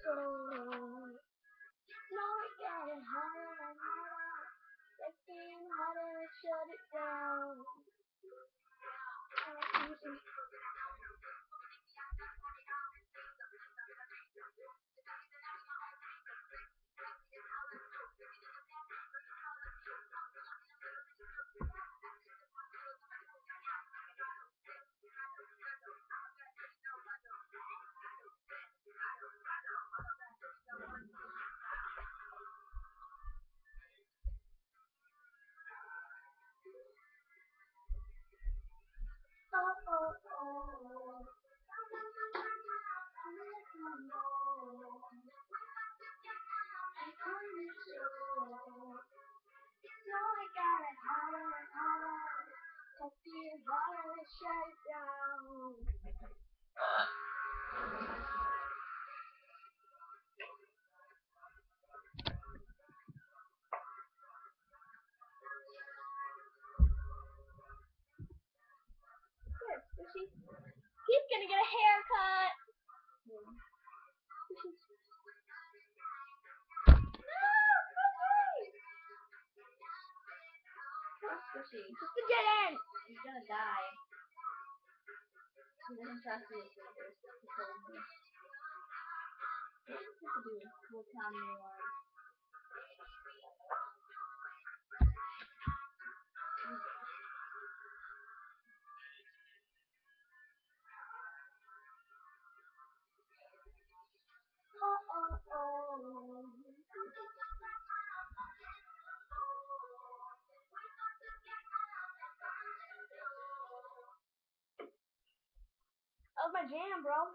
so long. Now it getting harder and harder. It's getting harder to shut it down. Oh, oh, oh. Now I got it harder and harder. It's getting harder to shut it down. He's gonna get a haircut. No, Squishy. It's the dead end. He's gonna die. He doesn't trust me. He told me. What does this do? We'll tell me more. That was my jam, bro.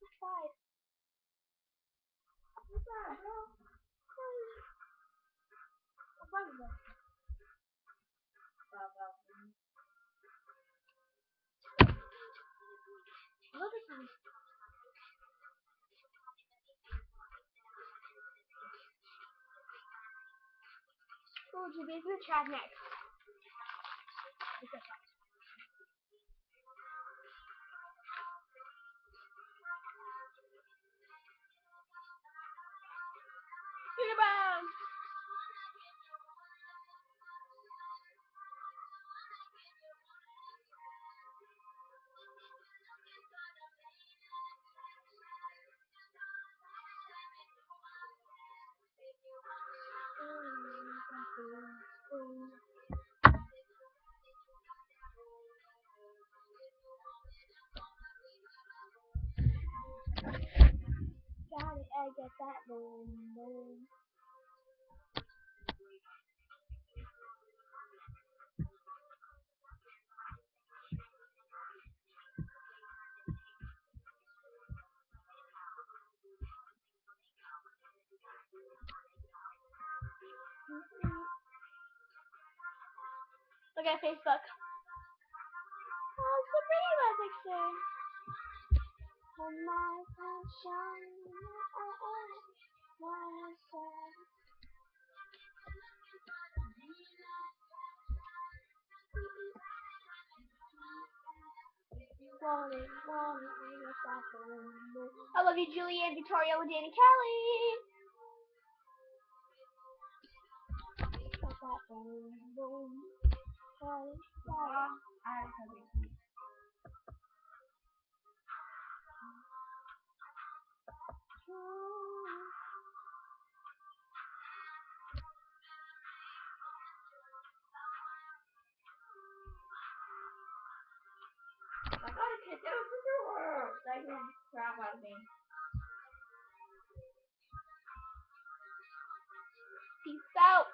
What's five? What's that, bro? What's wrong with that? Look at this. Oh, GB, it's gonna track next. Rebound! Got it, I get that boom, boom. Look at Facebook. Oh, Sabrina picture. And my sunshine, my sun. I love you, Julianne, Victoria, and Danny Kelly. I gotta get out the door. That can crap out of me. Peace out.